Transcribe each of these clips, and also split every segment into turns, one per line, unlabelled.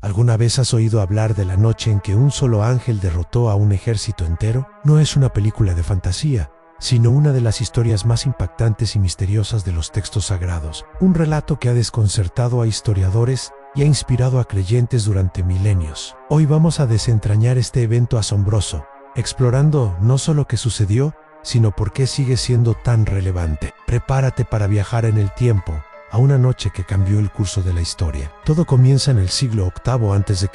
¿Alguna vez has oído hablar de la noche en que un solo ángel derrotó a un ejército entero? No es una película de fantasía, sino una de las historias más impactantes y misteriosas de los textos sagrados. Un relato que ha desconcertado a historiadores y ha inspirado a creyentes durante milenios. Hoy vamos a desentrañar este evento asombroso, explorando no solo qué sucedió, sino por qué sigue siendo tan relevante. Prepárate para viajar en el tiempo, a una noche que cambió el curso de la historia. Todo comienza en el siglo VIII a.C.,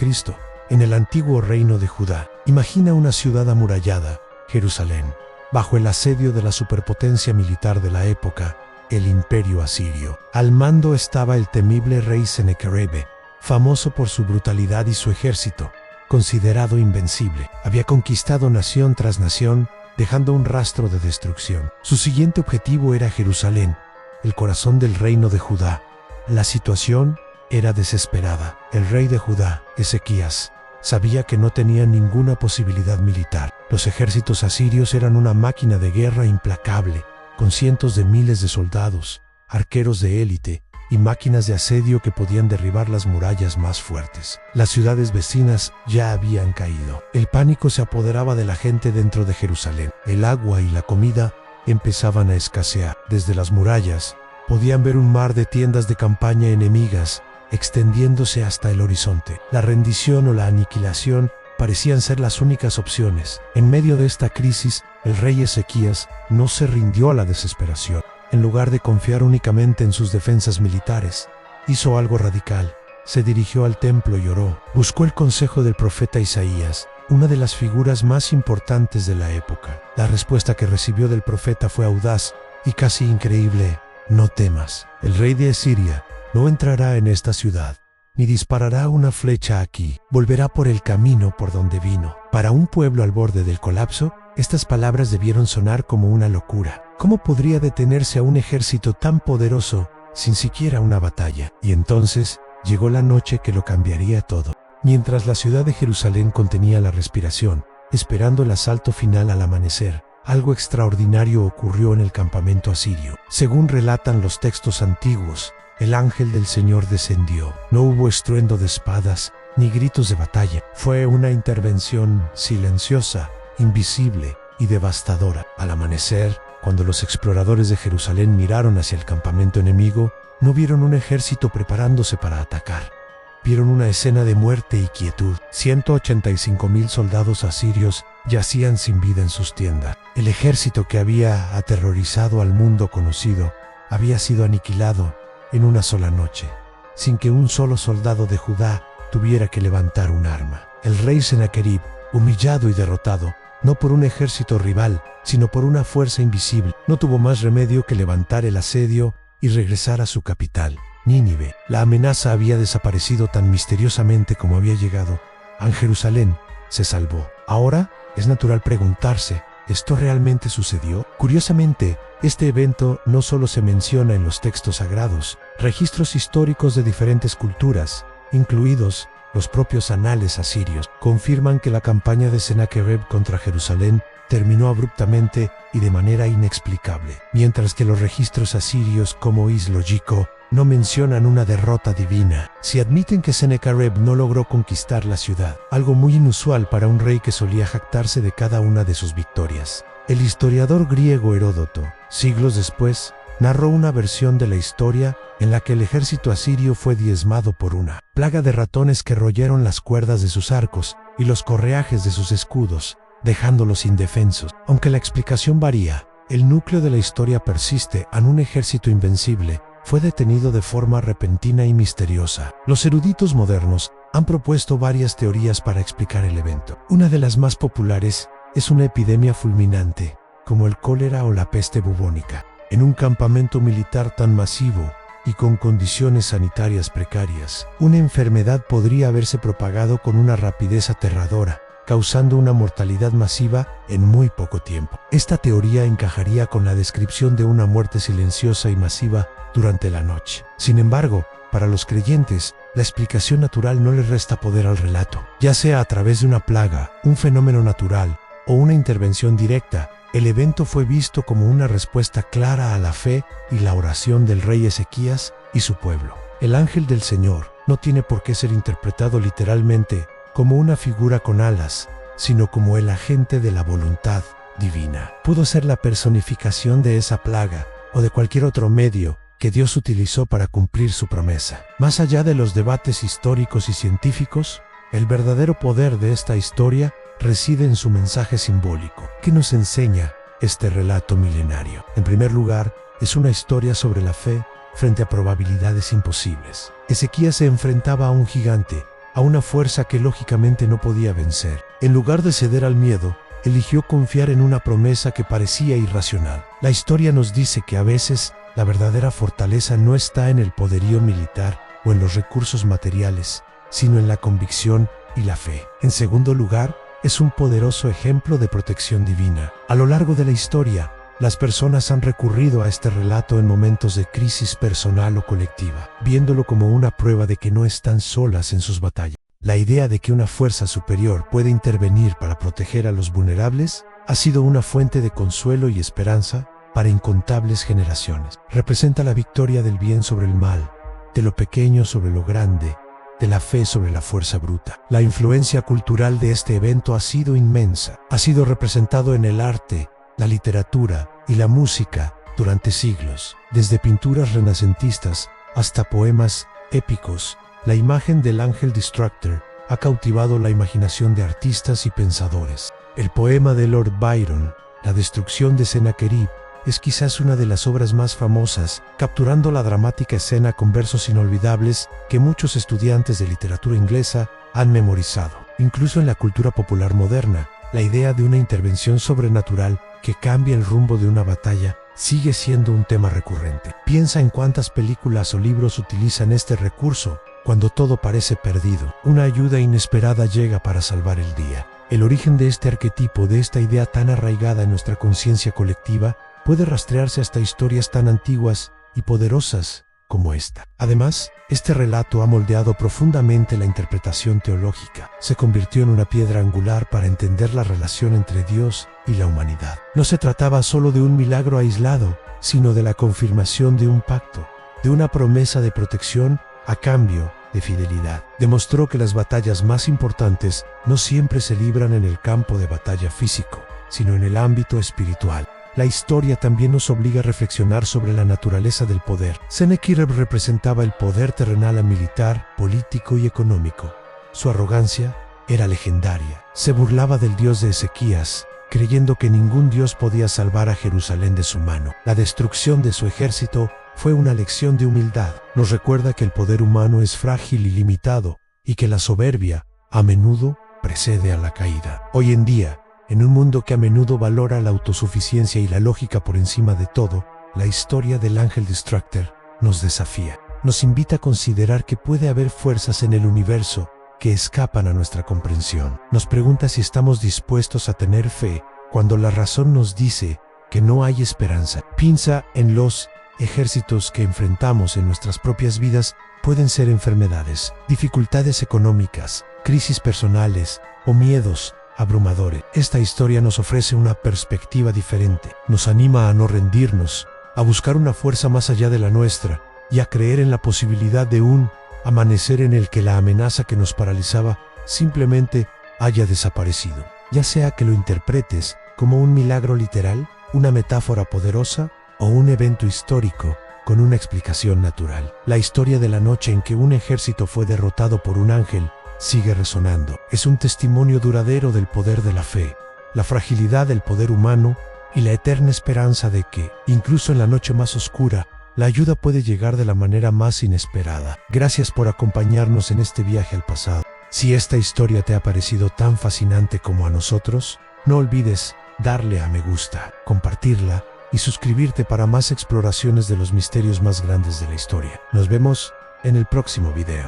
en el antiguo reino de Judá. Imagina una ciudad amurallada, Jerusalén, bajo el asedio de la superpotencia militar de la época, el Imperio Asirio. Al mando estaba el temible rey Sennacherib, famoso por su brutalidad y su ejército, considerado invencible. Había conquistado nación tras nación, dejando un rastro de destrucción. Su siguiente objetivo era Jerusalén, el corazón del reino de Judá. La situación era desesperada. El rey de Judá, Ezequías, sabía que no tenía ninguna posibilidad militar. Los ejércitos asirios eran una máquina de guerra implacable, con cientos de miles de soldados, arqueros de élite y máquinas de asedio que podían derribar las murallas más fuertes. Las ciudades vecinas ya habían caído. El pánico se apoderaba de la gente dentro de Jerusalén. El agua y la comida empezaban a escasear. Desde las murallas podían ver un mar de tiendas de campaña enemigas extendiéndose hasta el horizonte. La rendición o la aniquilación parecían ser las únicas opciones. En medio de esta crisis, el rey Ezequías no se rindió a la desesperación. En lugar de confiar únicamente en sus defensas militares, hizo algo radical. Se dirigió al templo y oró. Buscó el consejo del profeta Isaías, una de las figuras más importantes de la época. La respuesta que recibió del profeta fue audaz y casi increíble. No temas. El rey de Asiria no entrará en esta ciudad, ni disparará una flecha aquí. Volverá por el camino por donde vino. Para un pueblo al borde del colapso, estas palabras debieron sonar como una locura. ¿Cómo podría detenerse a un ejército tan poderoso sin siquiera una batalla? Y entonces llegó la noche que lo cambiaría todo. Mientras la ciudad de Jerusalén contenía la respiración, esperando el asalto final al amanecer, algo extraordinario ocurrió en el campamento asirio. Según relatan los textos antiguos, el ángel del Señor descendió. No hubo estruendo de espadas ni gritos de batalla. Fue una intervención silenciosa, invisible y devastadora. Al amanecer, cuando los exploradores de Jerusalén miraron hacia el campamento enemigo, no vieron un ejército preparándose para atacar. Vieron una escena de muerte y quietud. 185,000 soldados asirios yacían sin vida en sus tiendas. El ejército que había aterrorizado al mundo conocido había sido aniquilado en una sola noche, sin que un solo soldado de Judá tuviera que levantar un arma. El rey Sennacherib, humillado y derrotado, no por un ejército rival, sino por una fuerza invisible, no tuvo más remedio que levantar el asedio y regresar a su capital, Nínive. La amenaza había desaparecido tan misteriosamente como había llegado. En Jerusalén se salvó. Ahora es natural preguntarse, ¿esto realmente sucedió? Curiosamente, este evento no solo se menciona en los textos sagrados. Registros históricos de diferentes culturas, incluidos los propios anales asirios, confirman que la campaña de Sennacherib contra Jerusalén terminó abruptamente y de manera inexplicable, mientras que los registros asirios como Islógico no mencionan una derrota divina. Si admiten que Sennacherib no logró conquistar la ciudad, algo muy inusual para un rey que solía jactarse de cada una de sus victorias. El historiador griego Heródoto, siglos después, narró una versión de la historia en la que el ejército asirio fue diezmado por una plaga de ratones que royeron las cuerdas de sus arcos y los correajes de sus escudos, dejándolos indefensos. Aunque la explicación varía, el núcleo de la historia persiste. En un ejército invencible fue detenido de forma repentina y misteriosa. Los eruditos modernos han propuesto varias teorías para explicar el evento. Una de las más populares es una epidemia fulminante, como el cólera o la peste bubónica. En un campamento militar tan masivo y con condiciones sanitarias precarias, una enfermedad podría haberse propagado con una rapidez aterradora, causando una mortalidad masiva en muy poco tiempo. Esta teoría encajaría con la descripción de una muerte silenciosa y masiva durante la noche. Sin embargo, para los creyentes, la explicación natural no les resta poder al relato. Ya sea a través de una plaga, un fenómeno natural o una intervención directa, el evento fue visto como una respuesta clara a la fe y la oración del rey Ezequías y su pueblo. El ángel del Señor no tiene por qué ser interpretado literalmente como una figura con alas, sino como el agente de la voluntad divina. Pudo ser la personificación de esa plaga o de cualquier otro medio que Dios utilizó para cumplir su promesa. Más allá de los debates históricos y científicos, el verdadero poder de esta historia reside en su mensaje simbólico. ¿Qué nos enseña este relato milenario? En primer lugar, es una historia sobre la fe frente a probabilidades imposibles. Ezequías se enfrentaba a un gigante, a una fuerza que lógicamente no podía vencer. En lugar de ceder al miedo, eligió confiar en una promesa que parecía irracional. La historia nos dice que a veces la verdadera fortaleza no está en el poderío militar o en los recursos materiales, sino en la convicción y la fe. En segundo lugar, es un poderoso ejemplo de protección divina. A lo largo de la historia, las personas han recurrido a este relato en momentos de crisis personal o colectiva, viéndolo como una prueba de que no están solas en sus batallas. La idea de que una fuerza superior puede intervenir para proteger a los vulnerables ha sido una fuente de consuelo y esperanza para incontables generaciones. Representa la victoria del bien sobre el mal, de lo pequeño sobre lo grande, de la fe sobre la fuerza bruta. La influencia cultural de este evento ha sido inmensa. Ha sido representado en el arte, la literatura y la música durante siglos. Desde pinturas renacentistas hasta poemas épicos, la imagen del ángel Destructor ha cautivado la imaginación de artistas y pensadores. El poema de Lord Byron, La destrucción de Sennacherib, es quizás una de las obras más famosas, capturando la dramática escena con versos inolvidables que muchos estudiantes de literatura inglesa han memorizado. Incluso en la cultura popular moderna, la idea de una intervención sobrenatural que cambia el rumbo de una batalla sigue siendo un tema recurrente. Piensa en cuántas películas o libros utilizan este recurso cuando todo parece perdido. Una ayuda inesperada llega para salvar el día. El origen de este arquetipo, de esta idea tan arraigada en nuestra conciencia colectiva, puede rastrearse hasta historias tan antiguas y poderosas como esta. Además, este relato ha moldeado profundamente la interpretación teológica. Se convirtió en una piedra angular para entender la relación entre Dios y la humanidad. No se trataba solo de un milagro aislado, sino de la confirmación de un pacto, de una promesa de protección a cambio de fidelidad. Demostró que las batallas más importantes no siempre se libran en el campo de batalla físico, sino en el ámbito espiritual. La historia también nos obliga a reflexionar sobre la naturaleza del poder. Sennacherib representaba el poder terrenal militar, político y económico. Su arrogancia era legendaria. Se burlaba del Dios de Ezequías, creyendo que ningún Dios podía salvar a Jerusalén de su mano. La destrucción de su ejército fue una lección de humildad. Nos recuerda que el poder humano es frágil y limitado, y que la soberbia, a menudo, precede a la caída. Hoy en día, en un mundo que a menudo valora la autosuficiencia y la lógica por encima de todo, la historia del ángel Destructor nos desafía. Nos invita a considerar que puede haber fuerzas en el universo que escapan a nuestra comprensión. Nos pregunta si estamos dispuestos a tener fe cuando la razón nos dice que no hay esperanza. Piensa en los ejércitos que enfrentamos en nuestras propias vidas. Pueden ser enfermedades, dificultades económicas, crisis personales o miedos abrumadores. Esta historia nos ofrece una perspectiva diferente. Nos anima a no rendirnos, a buscar una fuerza más allá de la nuestra y a creer en la posibilidad de un amanecer en el que la amenaza que nos paralizaba simplemente haya desaparecido. Ya sea que lo interpretes como un milagro literal, una metáfora poderosa o un evento histórico con una explicación natural. La historia de la noche en que un ejército fue derrotado por un ángel sigue resonando. Es un testimonio duradero del poder de la fe, la fragilidad del poder humano y la eterna esperanza de que, incluso en la noche más oscura, la ayuda puede llegar de la manera más inesperada. Gracias por acompañarnos en este viaje al pasado. Si esta historia te ha parecido tan fascinante como a nosotros, no olvides darle a me gusta, compartirla y suscribirte para más exploraciones de los misterios más grandes de la historia. Nos vemos en el próximo video.